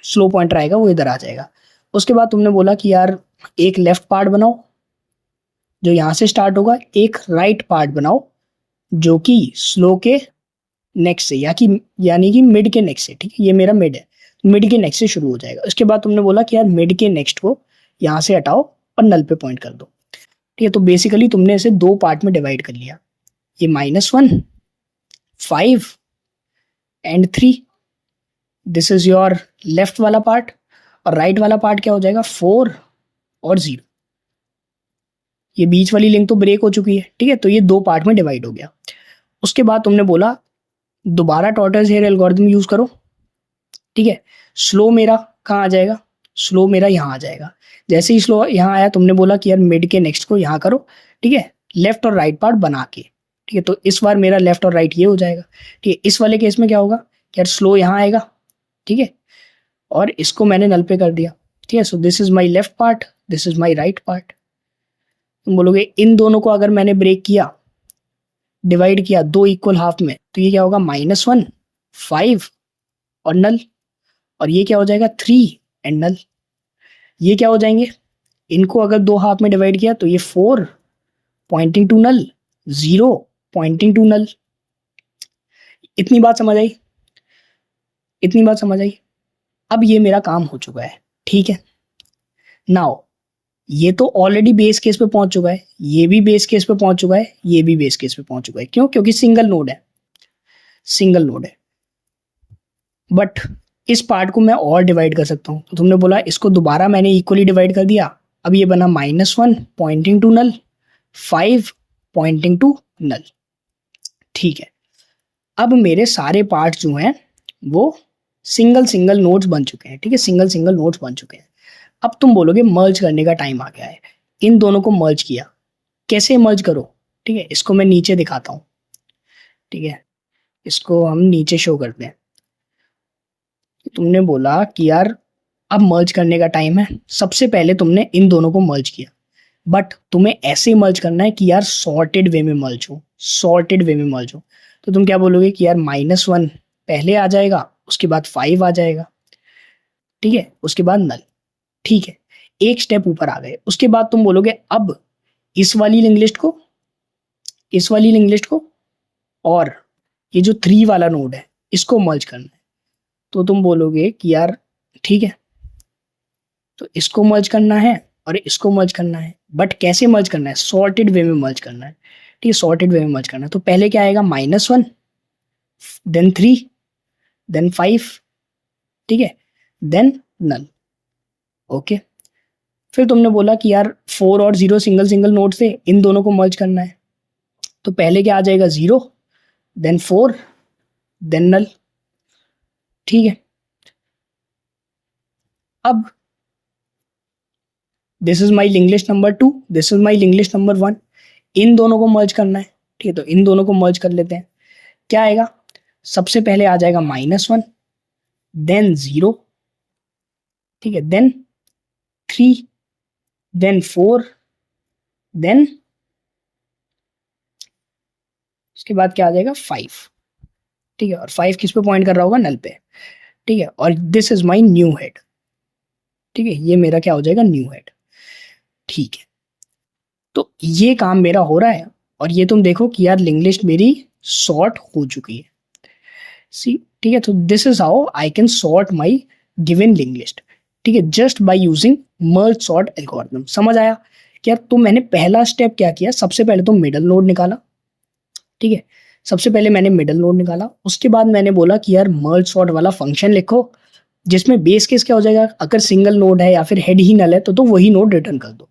स्लो पॉइंटर आएगा वो इधर आ जाएगा। उसके बाद तुमने बोला कि यार एक लेफ्ट पार्ट बनाओ जो यहाँ से स्टार्ट होगा, एक राइट पार्ट बनाओ जो कि स्लो के नेक्स्ट से यानी कि मिड के नेक्स्ट से। ठीक है, ये मेरा मिड है, मिड के नेक्स्ट से शुरू हो जाएगा। उसके बाद तुमने बोला कि यार मिड के नेक्स्ट को यहाँ से हटाओ और नल पे पॉइंट कर दो। ठीक है, तो बेसिकली तुमने इसे दो पार्ट में डिवाइड कर लिया। ये -1, 5 and 3, this is your left वाला पार्ट, और राइट वाला पार्ट क्या हो जाएगा, 4 और 0। ये बीच वाली लिंक तो ब्रेक हो चुकी है। ठीक है, तो ये दो पार्ट में डिवाइड हो गया। उसके बाद तुमने बोला दोबारा टॉर्टोइज हेयर एल्गोरिथम यूज करो। ठीक है, स्लो मेरा कहाँ आ जाएगा, स्लो मेरा यहाँ आ जाएगा। जैसे ही स्लो यहाँ आया तुमने बोला कि यार मिड के नेक्स्ट को यहाँ करो। ठीक है, लेफ्ट और राइट पार्ट बना के। ठीक है, तो इस बार मेरा लेफ्ट और राइट ये हो जाएगा। ठीक है, इस वाले केस में क्या होगा कि यार स्लो यहाँ आएगा। ठीक है, और इसको मैंने नल पे कर दिया। ठीक है, so this is my left part, this is my right part. तुम बोलोगे इन दोनों को अगर मैंने ब्रेक किया, डिवाइड किया दो इक्वल हाफ में, तो ये क्या होगा, -1, 5 और नल, और ये क्या हो जाएगा, 3 एंड नल। ये क्या हो जाएंगे, इनको अगर दो हाफ में डिवाइड किया तो ये 4 pointing to null, 0 pointing to null. इतनी बात समझ आई, इतनी बात समझ आई। अब ये मेरा काम हो चुका है। ठीक है, नाउ ये तो ऑलरेडी बेस केस पे पहुंच चुका है, ये भी बेस केस पे पहुंच चुका है, ये भी बेस केस पे पहुंच चुका है। क्यों, क्योंकि सिंगल नोड है, सिंगल नोड है। बट इस पार्ट को मैं और डिवाइड कर सकता हूँ। तो तुमने बोला इसको दोबारा मैंने इक्वली डिवाइड कर दिया। अब ये बना -1 pointing to null, 5 pointing to null. ठीक है, अब मेरे सारे पार्ट जो हैं वो सिंगल सिंगल नोड्स बन चुके हैं। ठीक है, सिंगल सिंगल नोड्स बन चुके हैं। अब तुम बोलोगे मर्ज करने का टाइम आ गया है। इन दोनों को मर्ज किया, कैसे मर्ज करो। ठीक है, इसको मैं नीचे दिखाता हूँ। ठीक है, इसको हम नीचे शो करते हैं। तुमने बोला कि यार अब मर्ज करने का टाइम है। सबसे पहले तुमने इन दोनों को मर्ज किया, बट तुम्हें ऐसे मर्ज करना है कि यार सॉर्टेड वे में मर्ज हो, सॉर्टेड वे में मर्ज हो। तो तुम क्या बोलोगे कि यार -1 पहले आ जाएगा, उसके बाद 5 आ जाएगा। ठीक है, उसके बाद नल। ठीक है, एक स्टेप ऊपर आ गए। उसके बाद तुम बोलोगे अब इस वाली लिंक लिस्ट को, इस वाली लिंक लिस्ट को और ये जो 3 वाला नोड है इसको मर्ज करना है। तो तुम बोलोगे कि यार ठीक है, तो इसको मर्ज करना है और इसको मर्ज करना है, बट कैसे मर्ज करना है, सॉर्टेड वे में मर्ज करना है। ठीक है, सॉर्टेड वे में मर्ज करना है। तो पहले क्या आएगा, -1, देन 3, देन 5। ठीक है, देन नल। ओके, फिर तुमने बोला कि यार 4 और 0 सिंगल सिंगल नोड से इन दोनों को मर्ज करना है। तो पहले क्या आ जाएगा, 0, देन 4, देन नल। ठीक है, अब this is my link list number 2, this is my link list number 1। इन दोनों को मर्ज करना है। ठीक है, तो इन दोनों को मर्ज कर लेते हैं। क्या आएगा, सबसे पहले आ जाएगा -1, देन 0। ठीक है, देन 3, देन 4, देन उसके बाद क्या आ जाएगा, 5। ठीक है, और 5 किस पे पॉइंट कर रहा होगा, नल पे। ठीक है, और this is my new head. ठीक है, ये मेरा क्या हो जाएगा, न्यू हेड। ठीक है, तो ये काम मेरा हो रहा है, और ये तुम देखो कि यार लिंक लिस्ट मेरी सॉर्ट हो चुकी है। सी, ठीक है, तो this is how I can sort my given link list. ठीक है, just by using merge sort algorithm. समझ आया क्या। तो मैंने पहला स्टेप क्या किया, सबसे पहले तो मिडल नोड निकाला। ठीक है, सबसे पहले मैंने मिडल नोड निकाला। उसके बाद मैंने बोला कि यार मर्ज सॉर्ट वाला फंक्शन लिखो, जिसमें बेस केस क्या हो जाएगा, अगर सिंगल नोड है या फिर हेड ही नल है तो वही नोड रिटर्न कर दो।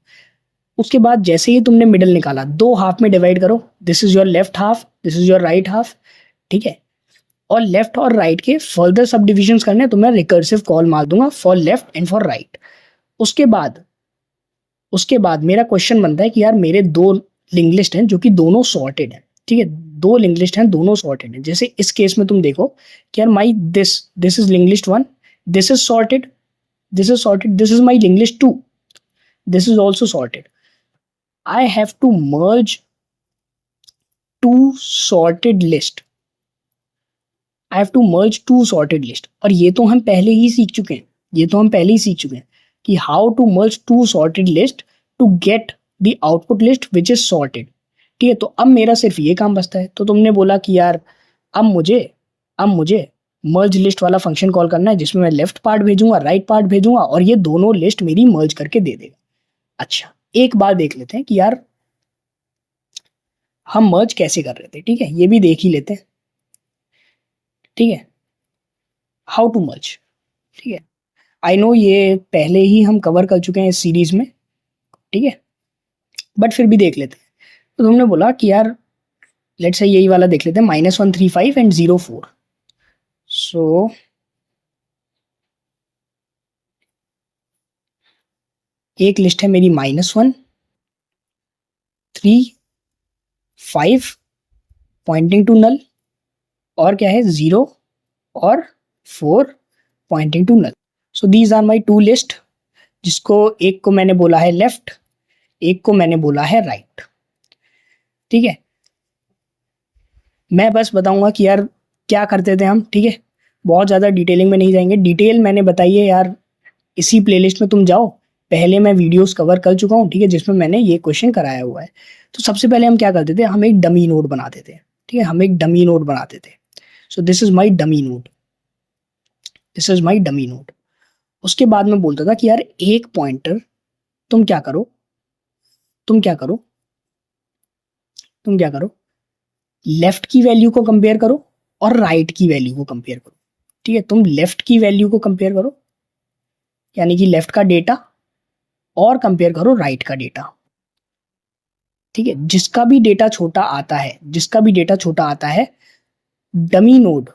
उसके बाद जैसे ही तुमने मिडल निकाला, दो हाफ में डिवाइड करो, this is your left half, this is your right half. ठीक है, और लेफ्ट और राइट के फर्दर सब डिविजन करने तो मैं रिकर्सिव कॉल मार दूंगा for left and for right. उसके बाद उसके बाद मेरा क्वेश्चन बनता है कि यार मेरे दो लिंक लिस्ट हैं जो कि दोनों सॉर्टेड हैं, ठीक है, दो लिंक लिस्ट हैं दोनों सॉर्टेड हैं। जैसे इस केस में तुम देखो कि यार my this is link list 1, this is sorted, this is sorted, this is my link list 2, this is also sorted. I have to merge two sorted list. I have to merge two sorted list. और ये तो हम पहले ही सीख चुके हैं, ये तो हम पहले ही सीख चुके हैं कि how to merge two sorted list to get the output list which is sorted. ठीक है, तो अब मेरा सिर्फ ये काम बचता है। तो तुमने बोला कि यार अब मुझे मर्ज लिस्ट वाला फंक्शन कॉल करना है जिसमें मैं लेफ्ट पार्ट भेजूंगा, राइट पार्ट भेजूंगा और ये दोनों लिस्ट मेरी मर्ज करके दे देगा। अच्छा, एक बार देख लेते हैं कि यार हम मर्ज कैसे कर रहे थे, ठीक है, ये भी देख ही लेते हैं, ठीक है, हाउ टू मर्ज, ठीक है। आई नो ये पहले ही हम कवर कर चुके हैं इस सीरीज में, ठीक है, बट फिर भी देख लेते हैं। तो तुमने बोला कि यार लेट्स से यही वाला देख लेते हैं, -135 एंड 04। सो एक लिस्ट है मेरी -1, 3, 5 पॉइंटिंग टू नल, और क्या है 0 और 4 pointing to null. So these are my two list, जिसको एक को मैंने बोला है लेफ्ट, एक को मैंने बोला है राइट, ठीक है। मैं बस बताऊंगा कि यार क्या करते थे हम, ठीक है, बहुत ज़्यादा डिटेलिंग में नहीं जाएंगे। डिटेल मैंने बताई है यार, इसी प्लेलिस्ट में तुम जाओ, पहले मैं वीडियोस कवर कर चुका हूँ, ठीक है, जिसमें मैंने ये क्वेश्चन कराया हुआ है। तो सबसे पहले हम क्या करते थे, हम एक डमी नोड बनाते थे, ठीक है, हम एक डमी नोड बनाते थे। सो this is my dummy node, this is my dummy node. उसके बाद मैं बोलता था कि यार एक पॉइंटर, तुम क्या करो, तुम क्या करो, तुम क्या करो, लेफ्ट की वैल्यू को कंपेयर करो और राइट की वैल्यू को कंपेयर करो, ठीक है। तुम लेफ्ट की वैल्यू को कंपेयर करो, यानी कि लेफ्ट का डेटा, और कंपेयर करो राइट का डेटा, ठीक है। जिसका भी डेटा छोटा आता है, जिसका भी डेटा छोटा आता है डमी नोड,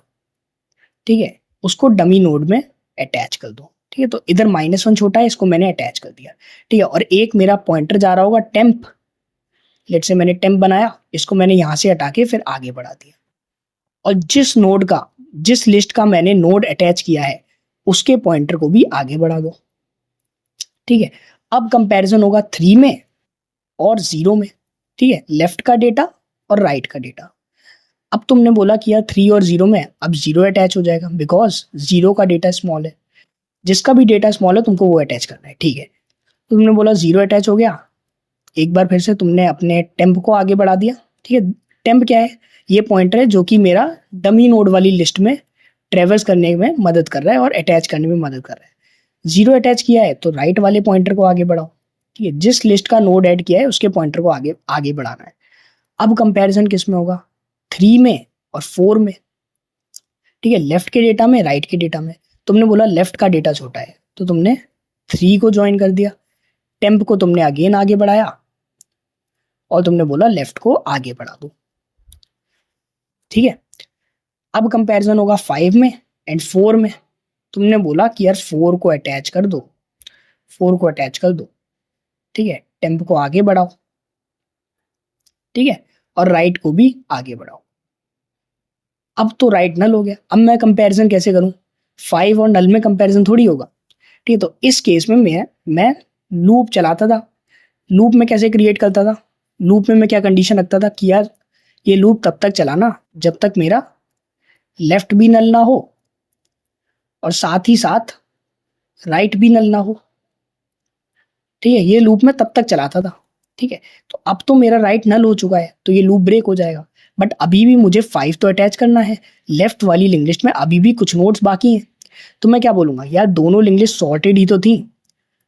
ठीक है, उसको डमी नोड में अटैच कर दो, ठीक है। तो इधर -1 छोटा है, इसको मैंने अटैच कर दिया, ठीक है। और एक मेरा पॉइंटर जा रहा होगा टेम्प, लेट से मैंने टेम्प बनाया, इसको मैंने यहां से हटा के फिर आगे बढ़ा दिया। और जिस नोड का, जिस लिस्ट का मैंने नोड अटैच किया है उसके पॉइंटर को भी आगे बढ़ा दो, ठीक है। अब कंपैरिजन होगा 3 में और 0 में, ठीक है, लेफ्ट का डेटा और राइट का डेटा। अब तुमने बोला कि यार 3 और 0 में अब 0 अटैच हो जाएगा, बिकॉज 0 का डेटा स्मॉल है, जिसका भी डेटा स्मॉल है तुमको वो अटैच करना है, ठीक है। तो तुमने बोला 0 अटैच हो गया, एक बार फिर से तुमने अपने टेम्प को आगे बढ़ा दिया, ठीक है। टेम्प क्या है, ये पॉइंटर है जो कि मेरा डमी नोड वाली लिस्ट में ट्रेवर्स करने में मदद कर रहा है और अटैच करने में मदद कर रहा है। 0 अटैच किया है तो राइट वाले पॉइंटर को आगे बढ़ाओ, ठीक है, जिस लिस्ट का नोड ऐड किया है उसके पॉइंटर को आगे आगे बढ़ाना है। अब कंपैरिजन किस में होगा, 3 में और 4 में, ठीक है, लेफ्ट के डेटा में, राइट के डेटा में। तुमने बोला लेफ्ट का डेटा छोटा है तो तुमने 3 को ज्वाइन कर दिया, टेम्प को तुमने अगेन आगे बढ़ाया और तुमने बोला लेफ्ट को आगे बढ़ा दो, ठीक है। अब कंपैरिजन होगा 5 में एंड 4 में। तुमने बोला कि यार 4 को अटैच कर दो, 4 को अटैच कर दो, ठीक है, टेम्प को आगे बढ़ाओ, ठीक है, और राइट को भी आगे बढ़ाओ। अब तो राइट नल हो गया, अब मैं कंपैरिजन कैसे करूं, 5 और नल में कंपैरिजन थोड़ी होगा, ठीक है। तो इस केस में मैं लूप चलाता था। लूप में कैसे क्रिएट करता था, लूप में मैं क्या कंडीशन रखता था कि यार ये लूप तब तक चलाना जब तक मेरा लेफ्ट भी नल ना हो और साथ ही साथ राइट भी नल ना हो, ठीक है। ये लूप में तब तक चलाता था, ठीक है। तो अब तो मेरा राइट नल हो चुका है तो ये लूप ब्रेक हो जाएगा, बट अभी भी मुझे 5 तो अटैच करना है, लेफ्ट वाली लिंक लिस्ट में अभी भी कुछ नोड्स बाकी हैं। तो मैं क्या बोलूंगा, यार दोनों लिंक लिस्ट सॉर्टेड ही तो थी,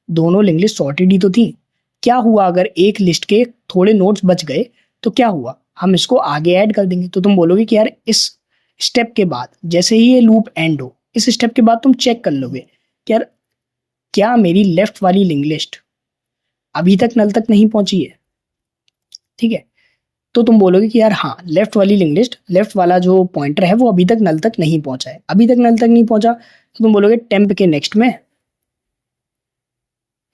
दोनों लिंक लिस्ट सॉर्टेड ही तो थी। क्या हुआ अगर एक लिस्ट के थोड़े नोड्स बच गए, तो क्या हुआ, हम इसको आगे ऐड कर देंगे। तो तुम बोलोगे कि यार इस स्टेप के बाद जैसे ही ये लूप एंड हो, इस स्टेप के बाद तुम चेक कर लोगे कि यार क्या मेरी लेफ्ट वाली लिंक लिस्ट अभी तक नल तक नहीं पहुंची है, ठीक है। तो तुम बोलोगे कि यार हाँ, लेफ्ट वाली लिंक लिस्ट, लेफ्ट वाला जो पॉइंटर है वो अभी तक नल तक नहीं पहुंचा है, अभी तक नल तक नहीं पहुंचा। तो तुम बोलोगे टेम्प के नेक्स्ट में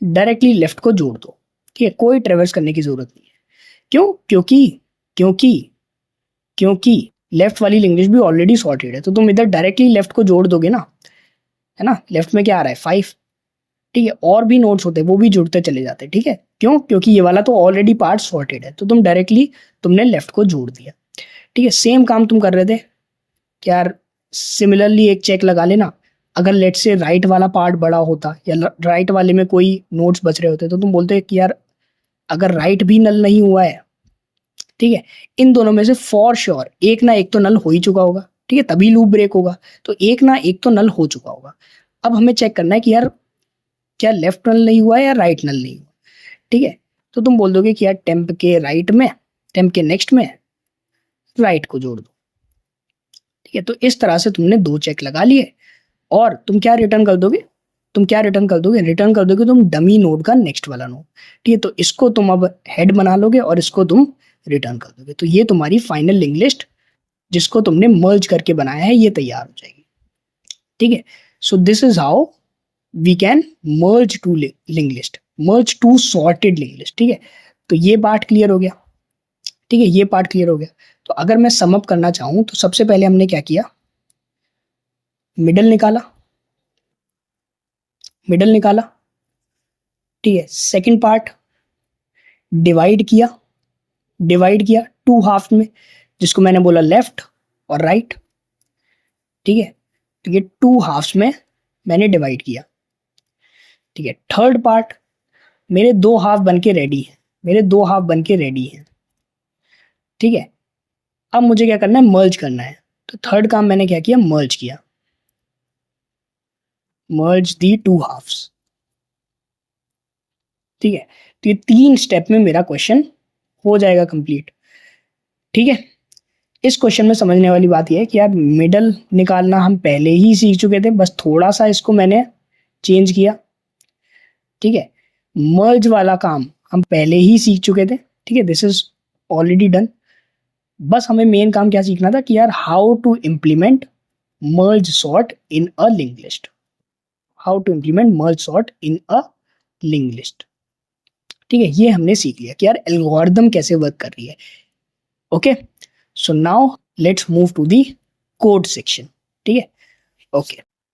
डायरेक्टली लेफ्ट को जोड़ दो, ठीक है, कोई ट्रेवर्स करने की जरूरत नहीं है। क्यों? क्योंकि क्योंकि लेफ्ट वाली लिंग्वेज भी ऑलरेडी सॉर्टेड है, तो तुम इधर डायरेक्टली लेफ्ट को जोड़ दोगे ना, है ना। लेफ्ट में क्या आ रहा है 5, ठीक है, और भी नोट्स होते हैं वो भी जुड़ते चले जाते हैं, ठीक है। क्यों? क्योंकि ये वाला तो ऑलरेडी पार्ट सॉर्टेड है, तो तुम डायरेक्टली तुमने लेफ्ट को जोड़ दिया, ठीक है। सेम काम तुम कर रहे थे कि यार सिमिलरली एक चेक लगा लेना, अगर लेट से राइट वाला पार्ट बड़ा होता या राइट वाले में कोई नोट्स बच रहे होते तो तुम बोलते कि यार अगर राइट भी नल नहीं हुआ है, ठीक है, इन दोनों में से फॉर श्योर एक ना एक तो नल हो ही चुका होगा, ठीक है, तभी लूप ब्रेक होगा, तो एक ना एक तो नल हो चुका होगा। अब हमें चेक करना है कि यार क्या लेफ्ट नल नहीं हुआ है या राइट नल नहीं हुआ, ठीक है। तो तुम बोल दोगे कि यार टेम्प के राइट में, टेम्प के नेक्स्ट में राइट को जोड़ दो, ठीक है। तो इस तरह से तुमने 2 चेक लगा लिए, और तुम क्या रिटर्न कर दोगे, रिटर्न कर दोगे तुम डमी नोड का नेक्स्ट वाला नोड, ठीक है। तो इसको तुम अब हेड बना लोगे और इसको तुम रिटर्न कर दोगे, तो ये तुम्हारी फाइनल लिंक लिस्ट जिसको तुमने मर्ज करके बनाया है ये तैयार हो जाएगी, ठीक है। So this is how we can merge two link list, merge two sorted link list, ठीक है। तो ये पार्ट क्लियर हो गया, ठीक है, ये पार्ट क्लियर हो गया। तो अगर मैं सम अप करना चाहूं तो सबसे पहले हमने क्या किया, मिडल निकाला, ठीक है। सेकंड पार्ट डिवाइड किया 2 हाफ में, जिसको मैंने बोला लेफ्ट और राइट, ठीक है। तो ये 2 हाफ्स में मैंने डिवाइड किया, ठीक है। थर्ड पार्ट, मेरे 2 हाफ बन के रेडी हैं, ठीक है। अब मुझे क्या करना है, मर्ज करना है। तो थर्ड काम मैंने क्या किया, मर्ज दी 2 हाफ्स, ठीक है। तो ये 3 स्टेप में मेरा क्वेश्चन हो जाएगा कंप्लीट, ठीक है। इस क्वेश्चन में समझने वाली बात यह है कि यार मिडल निकालना हम पहले ही सीख चुके थे, बस थोड़ा सा इसको मैंने चेंज किया, ठीक है। मर्ज वाला काम हम पहले ही सीख चुके थे, ठीक है, दिस इज ऑलरेडी डन। बस हमें मेन काम क्या सीखना था कि यार how to implement merge sort in a link list, ठीक है। ये हमने सीख लिया कि यार एल्गोरिदम कैसे वर्क कर रही है। Okay, so now let's move to the code section, ठीक है।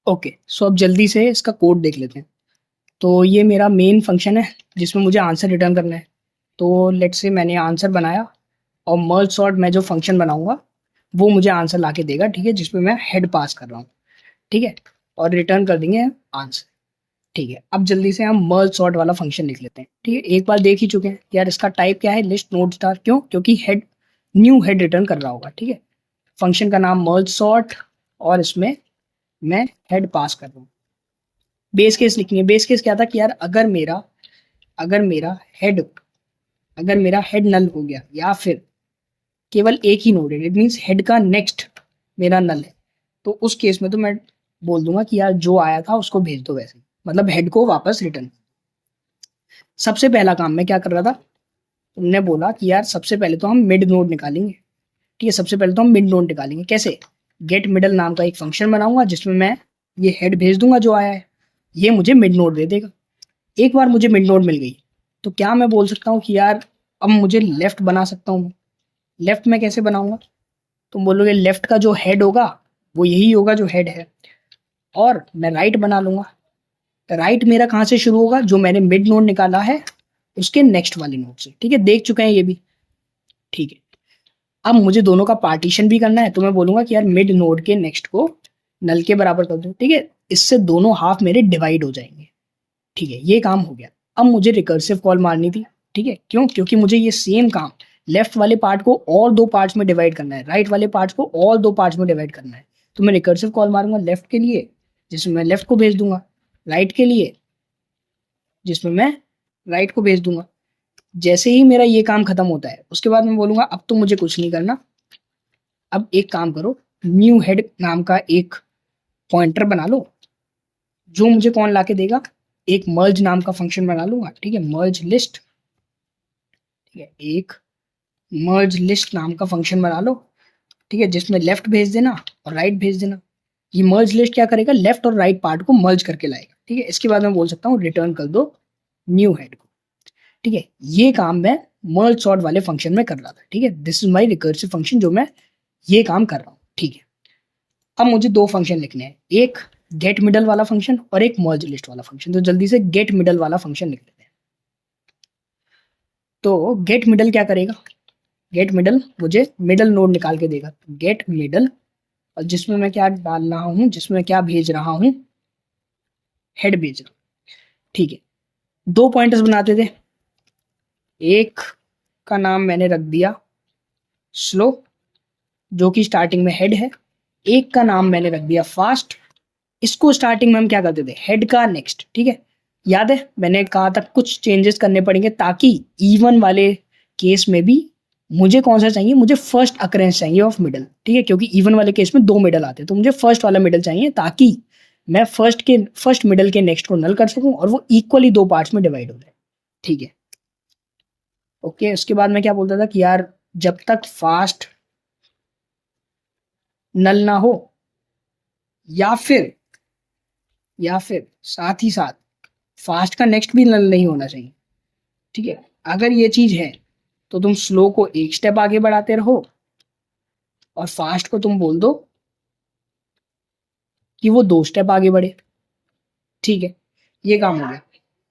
ओके, सो अब जल्दी से इसका कोड देख लेते हैं। तो ये मेरा मेन फंक्शन है जिसमें मुझे आंसर रिटर्न करना है। तो लेट्स से मैंने आंसर बनाया, और मर्ज सॉर्ट मैं जो फंक्शन बनाऊंगा वो मुझे आंसर ला के देगा, ठीक है, जिसमें मैं हेड पास कर रहा हूँ, ठीक है, और रिटर्न कर देंगे आंसर, ठीक है। अब जल्दी से हम मर्ज सॉर्ट वाला फंक्शन लिख लेते हैं, ठीक है। एक बार देख ही चुके हैं यार इसका टाइप क्या है, लिस्ट नोड स्टार, क्यों? क्योंकि हेड न्यू हेड रिटर्न कर रहा होगा, ठीक है। फंक्शन का नाम मर्ज सॉर्ट, और इसमें मैं हेड पास कर रहा हूँ। बेस केस लिखनी है। बेस केस क्या था कि यार अगर मेरा हेड नल हो गया, या फिर केवल एक ही नोड है, इट मीन्स हेड का नेक्स्ट मेरा नल है, तो उस केस में तो मैं बोल दूंगा कि यार जो आया था उसको भेज दो, वैसे मतलब हेड को वापस रिटर्न। सबसे पहला काम मैं क्या कर रहा था, तुमने बोला कि यार सबसे पहले तो हम मिड नोड निकालेंगे, ठीक है। सबसे पहले तो हम मिड नोड निकालेंगे, कैसे? गेट मिडल नाम का एक फंक्शन बनाऊंगा जिसमें मैं ये हेड भेज दूंगा जो आया है, ये मुझे मिड नोड दे देगा। एक बार मुझे मिड नोड मिल गई तो क्या मैं बोल सकता हूँ कि यार अब मुझे लेफ्ट बना सकता हूँ। लेफ्ट में कैसे बनाऊंगा? तुम बोलोगे लेफ्ट का जो हेड होगा वो यही होगा जो हेड है, और मैं राइट बना लूंगा। राइट मेरा कहाँ से शुरू होगा, जो मैंने मिड नोड निकाला है उसके नेक्स्ट वाले नोड से, ठीक है। देख चुके हैं ये भी, ठीक है। अब मुझे दोनों का पार्टीशन भी करना है, तो मैं बोलूंगा कि यार मिड नोड के नेक्स्ट को नल के बराबर कर दो, ठीक है। इससे दोनों हाफ मेरे डिवाइड हो जाएंगे, ठीक है। ये काम हो गया। अब मुझे रिकर्सिव कॉल मारनी थी, ठीक है। क्यों? क्योंकि मुझे ये सेम काम लेफ्ट वाले पार्ट को और 2 पार्ट्स में डिवाइड करना है, राइट वाले पार्ट्स को और 2 पार्ट्स में डिवाइड करना है। तो मैं रिकर्सिव कॉल मारूंगा लेफ्ट के लिए, जिसमें मैं लेफ्ट को भेज दूंगा, राइट के लिए जिसमें मैं राइट को भेज दूंगा। जैसे ही मेरा ये काम खत्म होता है उसके बाद मैं बोलूंगा अब तो मुझे कुछ नहीं करना, अब एक काम करो, न्यू हेड नाम का एक पॉइंटर बना लो, जो मुझे कौन ला के देगा, एक मर्ज नाम का फंक्शन बना लूंगा, ठीक है। मर्ज लिस्ट, ठीक है, एक मर्ज लिस्ट नाम का फंक्शन बना लो, ठीक है, जिसमें लेफ्ट भेज देना और राइट भेज देना। ये मर्ज लिस्ट क्या करेगा, लेफ्ट और राइट पार्ट को मर्ज करके लाएगा, ठीक है। इसके बाद मैं बोल सकता हूँ रिटर्न कर दो न्यू हेड को, ठीक है, ये काम मैं मर्ज सॉर्ट वाले फंक्शन में कर रहा था। ठीक है, this is my recursive function जो मैं ये काम कर रहा हूँ। ठीक है, अब मुझे दो फंक्शन लिखने हैं, एक गेट मिडल वाला फंक्शन और एक मर्ज लिस्ट वाला फंक्शन। तो जल्दी से गेट मिडल वाला फंक्शन लिख लेते हैं। तो गेट मिडल क्या करेगा, गेट मिडल मुझे मिडल नोड निकाल के देगा। गेट मिडल, और जिसमें मैं क्या डाल रहा हूँ, जिसमें क्या भेज रहा हूँ, हेड भेज रहा हूँ। ठीक है, दो पॉइंटर्स बनाते थे, एक का नाम मैंने रख दिया स्लो जो कि स्टार्टिंग में हेड है, एक का नाम मैंने रख दिया फास्ट। इसको स्टार्टिंग में हम क्या करते थे, हेड का नेक्स्ट। ठीक है, याद है मैंने कहा था कुछ चेंजेस करने पड़ेंगे ताकि इवन वाले केस में भी मुझे कौन सा चाहिए, मुझे फर्स्ट अकरेंस चाहिए ऑफ मिडल। ठीक है, क्योंकि इवन वाले केस में दो मिडल आते हैं, तो मुझे फर्स्ट वाला मिडल चाहिए ताकि मैं फर्स्ट मिडल के नेक्स्ट को नल कर सकूं और वो इक्वली दो पार्ट्स में डिवाइड हो जाए। ठीक है, ओके। उसके बाद मैं क्या बोलता था कि यार जब तक फास्ट नल ना हो, या फिर साथ ही साथ फास्ट का नेक्स्ट भी नल नहीं होना चाहिए। ठीक है, अगर ये चीज है तो तुम स्लो को एक स्टेप आगे बढ़ाते रहो और फास्ट को तुम बोल दो कि वो दो स्टेप आगे बढ़े। ठीक है, ये काम हो गया।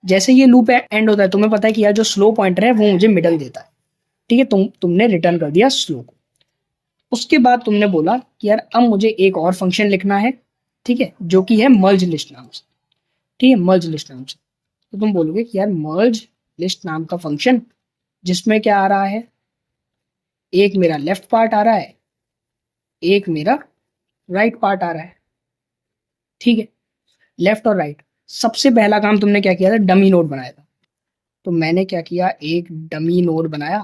जैसे ये लूप एंड होता है, तुम्हें पता है कि यार जो स्लो पॉइंटर है वो मुझे मिडल देता है। ठीक है, तुमने रिटर्न कर दिया स्लो को। उसके बाद तुमने बोला कि यार अब मुझे एक और फंक्शन लिखना है, ठीक है, जो कि है मर्ज लिस्ट नाम से। ठीक है, मर्ज लिस्ट नाम से। तो तुम बोलोगे कि यार मर्ज लिस्ट नाम का फंक्शन जिसमें क्या आ रहा है, एक मेरा लेफ्ट पार्ट आ रहा है, एक मेरा राइट पार्ट आ रहा है। ठीक है, लेफ्ट और राइट। सबसे पहला काम तुमने क्या किया था, डमी नोड बनाया था। तो मैंने क्या किया, एक डमी नोड बनाया,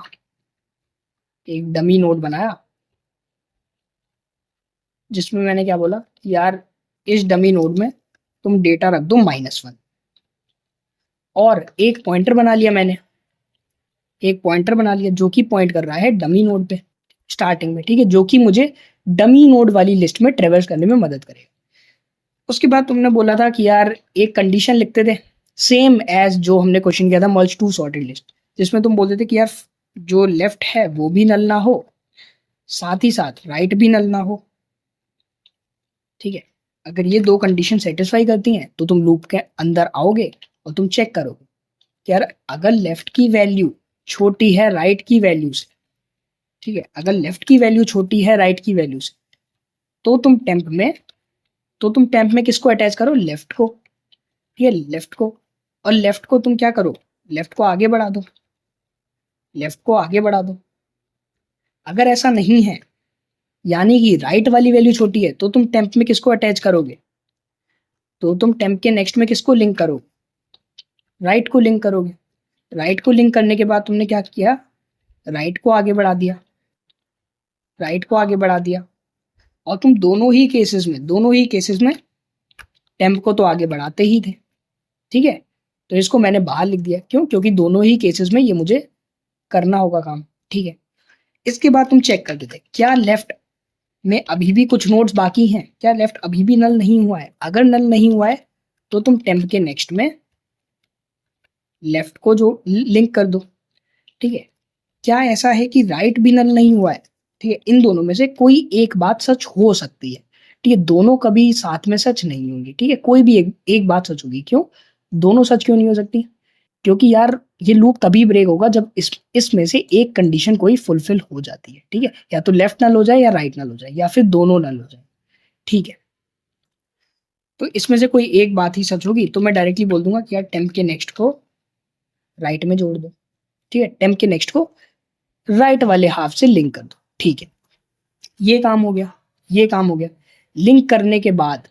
एक डमी नोड बनाया जिसमें मैंने क्या बोला कि यार इस डमी नोड में तुम डेटा रख दो -1, और एक पॉइंटर बना लिया मैंने, एक पॉइंटर बना लिया जो कि पॉइंट कर रहा है डमी नोड पे स्टार्टिंग में। ठीक है, जो कि मुझे डमी नोड वाली लिस्ट में ट्रेवर्स करने में मदद करेगा। उसके बाद तुमने बोला था कि यार एक कंडीशन लिखते थे, सेम एज जो हमने क्वेश्चन किया था मर्ज टू सॉर्टेड लिस्ट, जिसमें तुम बोलते थे कि यार जो लेफ्ट है वो भी नल ना हो, साथ ही साथ राइट भी नल ना हो। ठीक है, अगर ये दो कंडीशन सेटिस्फाई करती हैं तो तुम लूप के अंदर आओगे और तुम चेक करोगे कि यार अगर लेफ्ट की वैल्यू छोटी है राइट की वैल्यू से, ठीक है, अगर लेफ्ट की वैल्यू छोटी है राइट की वैल्यू से, तो तुम टेम्प में किसको अटैच करो, लेफ्ट को। ठीक है, लेफ्ट को। और लेफ्ट को तुम क्या करो, लेफ्ट को आगे बढ़ा दो, लेफ्ट को आगे बढ़ा दो। अगर ऐसा नहीं है, यानी कि राइट वाली वैल्यू छोटी है, तो तुम टेम्प में किसको अटैच करोगे, तो तुम टेम्प के नेक्स्ट में किसको लिंक करो, राइट को लिंक करोगे। राइट को लिंक करने के बाद तुमने क्या किया, राइट को आगे बढ़ा दिया, राइट को आगे बढ़ा दिया। और तुम दोनों ही केसेस में टेम्प को तो आगे बढ़ाते ही थे। ठीक है, तो इसको मैंने बाहर लिख दिया, क्यों, क्योंकि दोनों ही केसेस में ये मुझे करना होगा काम। ठीक है, इसके बाद तुम चेक करते थे क्या लेफ्ट में अभी भी कुछ नोड्स बाकी हैं, क्या लेफ्ट अभी भी नल नहीं हुआ है। अगर नल नहीं हुआ है तो तुम टेम्प के नेक्स्ट में लेफ्ट को जो लिंक कर दो। ठीक है, क्या ऐसा है कि राइट भी नल नहीं हुआ है, ठीक है, इन दोनों में से कोई एक बात सच हो सकती है। ठीक है, दोनों कभी साथ में सच नहीं होंगी। ठीक है, कोई भी एक बात सच होगी। क्यों, दोनों सच क्यों नहीं हो सकती, क्योंकि यार ये लूप तभी ब्रेक होगा जब इसमें से एक कंडीशन कोई फुलफिल हो जाती है। ठीक है, या तो लेफ्ट नल हो जाए या राइट नल हो जाए या फिर दोनों नल हो जाए। ठीक है, तो इसमें से कोई एक बात ही सच होगी, तो मैं डायरेक्टली बोल दूंगा कि यार टेम्प के नेक्स्ट को राइट में जोड़ दो। ठीक है, टेम्प के नेक्स्ट को राइट वाले हाफ से लिंक कर दो। ठीक है, ये काम हो गया, ये काम हो गया। लिंक करने के बाद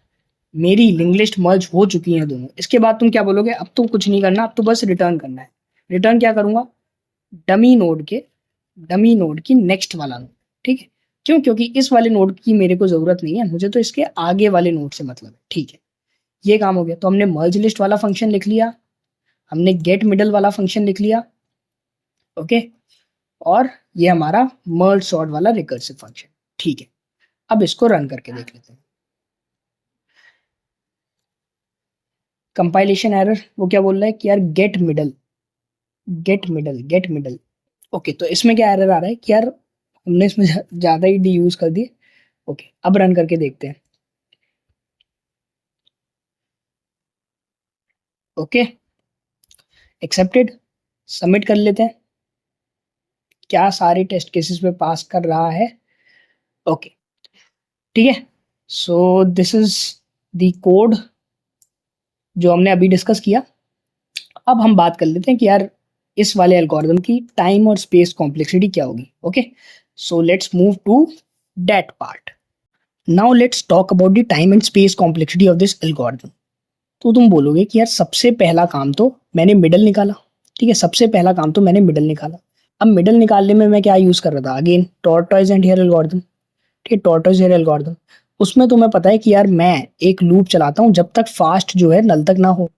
मेरी लिंक लिस्ट मर्ज हो चुकी है दोनों। इसके बाद तुम क्या बोलोगे, अब तो कुछ नहीं करना, अब तो बस रिटर्न करना है। रिटर्न क्या करूंगा, डमी नोड की नेक्स्ट वाला नोड। ठीक है, क्यों, क्योंकि इस वाले नोड की मेरे को जरूरत नहीं है, मुझे तो इसके आगे वाले नोड से मतलब है। ठीक है, ये काम हो गया। तो हमने मर्ज लिस्ट वाला फंक्शन लिख लिया, हमने गेट मिडल वाला फंक्शन लिख लिया, ओके, और ये हमारा मर्ज सॉर्ट वाला रिकर्सिव फंक्शन। ठीक है, अब इसको रन करके देख लेते हैं। कंपाइलेशन एरर, वो क्या बोल रहा है कि यार गेट मिडल। ओके, तो इसमें क्या एरर आ रहा है कि यार हमने इसमें ज़्यादा ही डी यूज़ कर दिए। ओके, अब रन करके देखते हैं। ओके, एक्सेप्टेड, सबमिट कर लेते हैं। क्या सारे टेस्ट केसेस पे पास कर रहा है? ओके, ठीक है। So this is the code जो हमने अभी डिस्कस किया। अब हम बात कर लेते हैं कि यार इस वाले एल्गोरिथम की टाइम और स्पेस कॉम्प्लेक्सिटी क्या होगी। Okay, so let's move to that part. Now let's talk about the time and space complexity of this algorithm. तो तुम बोलोगे कि यार सबसे पहला काम तो मैंने मिडल निकाला। ठीक है, सबसे पहला काम तो मैंने मिडल निकाला। अब मिडल निकालने में मैं क्या यूज कर रहा था? Again tortoise and hare algorithm. ठीक है, टॉर्टोइज हेयर एल्गोरिथम। उसमें तुम्हें पता है कि यार मैं एक लूप चलाता हूँ जब तक फास्ट जो है नल तक ना हो।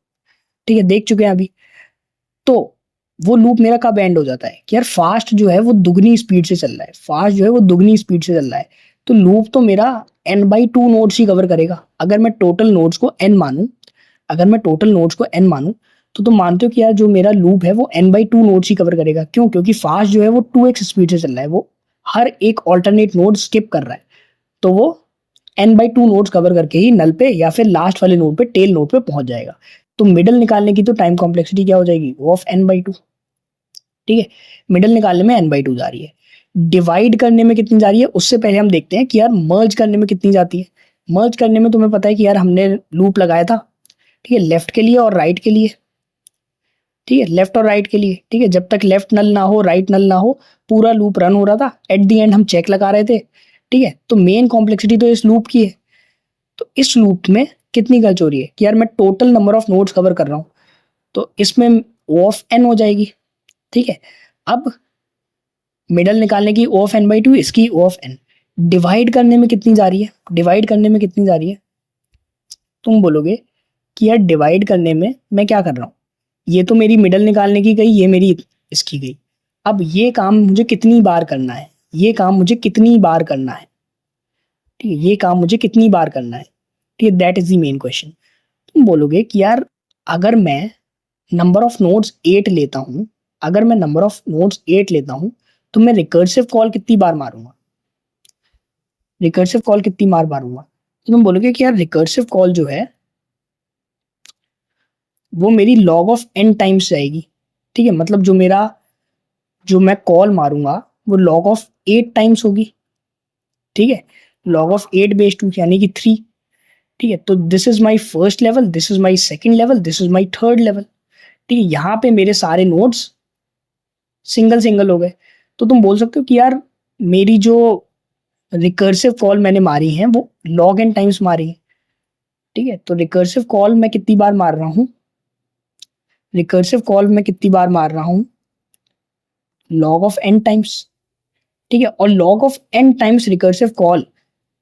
ठीक है, देख चुके हैं अभी। तो वो लूप मेरा कब एंड हो जाता है कि यार फास्ट जो है वो दुगनी स्पीड से चल रहा है, फास्ट जो है वो दुगनी स्पीड से चल रहा है। तो लूप तो मेरा n/2 नोड्स ही कवर करेगा। अगर मैं टोटल नोड्स को n मानूं, अगर मैं टोटल नोड्स को n मानूं, तो तुम मानते हो कि यार जो मेरा लूप है वो n/2 नोड्स ही कवर करेगा। क्यों? क्योंकि फास्ट जो है वो 2x स्पीड से चल रहा है, वो हर एक ऑल्टरनेट नोड स्किप कर रहा है। तो वो n/2 नोड्स कवर करके ही नल पे या फिर लास्ट वाले नोड पे, टेल नोड पे पहुंच जाएगा। तो मिडल निकालने की तो टाइम कॉम्प्लेक्सिटी क्या हो जाएगी? वो ऑफ n/2। ठीक है, मिडल निकालने में n/2 जा रही है। डिवाइड करने में कितनी जा रही है उससे पहले हम देखते हैं कि यार मर्ज करने में कितनी जाती है। मर्ज करने में तुम्हें पता है कि यार हमने लूप लगाया था, ठीक है, लेफ्ट के लिए और राइट के लिए। ठीक है, लेफ्ट और राइट के लिए। ठीक है, जब तक लेफ्ट नल ना हो, राइट नल ना हो, पूरा लूप रन हो रहा था। एट द एंड हम चेक लगा रहे थे। ठीक है, तो मेन कॉम्प्लेक्सिटी तो इस लूप की है। तो इस लूप में कितनी गलती हो रही है कि यार मैं total number of nodes cover कर रहा हूँ, तो इसमें O ऑफ n हो जाएगी। ठीक है, अब मिडल निकालने की O ऑफ n/2, इसकी O ऑफ n। डिवाइड करने में कितनी जा रही है? डिवाइड करने में कितनी जा रही है? तुम बोलोगे कि यार डिवाइड करने में मैं क्या कर रहा हूँ, ये तो मेरी मिडल निकालने की गई, ये मेरी इसकी गई। अब ये काम मुझे कितनी बार करना है? ये काम मुझे कितनी बार करना है? ठीक है, ये काम मुझे कितनी बार करना है? ठीक है, that is the main question. तुम बोलोगे कि यार अगर मैं नंबर ऑफ नोड्स 8 लेता हूँ, अगर मैं नंबर ऑफ नोड्स 8 लेता हूँ, तो मैं रिकर्सिव कॉल कितनी बार मारूंगा? रिकर्सिव कॉल कितनी बार मारूंगा? तो तुम बोलोगे कि यार रिकर्सिव कॉल जो है वो मेरी log ऑफ n टाइम्स जाएगी। ठीक है, मतलब जो मैं कॉल मारूंगा वो log ऑफ 8 टाइम्स होगी। ठीक है, log ऑफ 8 बेस 2 यानी कि 3। ठीक है, तो this is my first level, this is my second level, this is my third level. ठीक है, यहाँ पे मेरे सारे नोड्स सिंगल सिंगल हो गए। तो तुम बोल सकते हो कि यार मेरी जो रिकर्सिव कॉल मैंने मारी है वो log n टाइम्स मारी है। ठीक है, तो रिकर्सिव कॉल मैं कितनी बार मार रहा हूँ? रिकर्सिव कॉल मैं कितनी बार मार रहा हूँ? log of n times. ठीक है, और log of n times recursive call,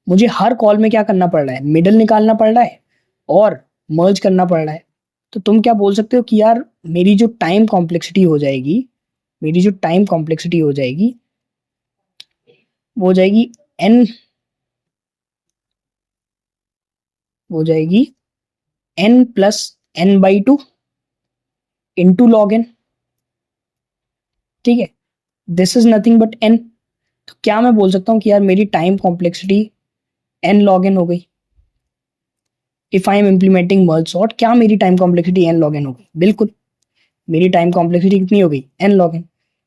मुझे हर कॉल में क्या करना पड़ रहा है? मिडल निकालना पड़ रहा है और मर्ज करना पड़ रहा है। तो तुम क्या बोल सकते हो कि यार मेरी जो टाइम कॉम्प्लेक्सिटी हो जाएगी, मेरी जो टाइम कॉम्प्लेक्सिटी हो जाएगी वो हो जाएगी n, हो जाएगी n plus n/2 into log n। ठीक है, this is nothing but n। तो क्या मैं बोल सकता हूँ कि यार मेरी time complexity n log n हो गई? If I am implementing merge sort, क्या मेरी time complexity n log n हो गई? बिल्कुल, मेरी टाइम कॉम्प्लेक्सिटी कितनी हो गई? n log n।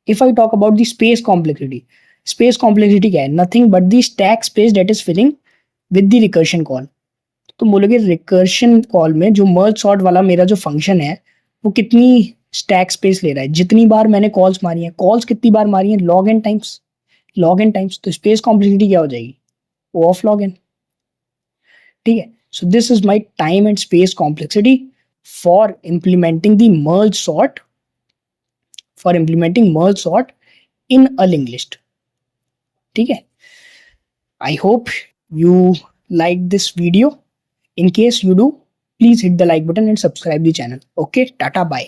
If I talk about the space complexity, space complexity क्या है? Nothing but the stack space that is filling with the recursion call. तो बोलोगे रिकर्शन कॉल में जो मर्ज सॉर्ट वाला मेरा जो फंक्शन है वो कितनी स्टैक स्पेस ले रहा है? जितनी बार मैंने कॉल्स मारी है, कॉल्स कितनी बार मारी है? log n times, log n times. तो स्पेस कॉम्प्लेक्सिटी क्या हो जाएगी? वो ऑफ log n। ठीक है, so this is my time and space complexity for implementing the merge sort, for implementing merge sort in a link list. ठीक है, I hope you like this video. In case you do, please hit the like button and subscribe the channel. Okay, tata, bye.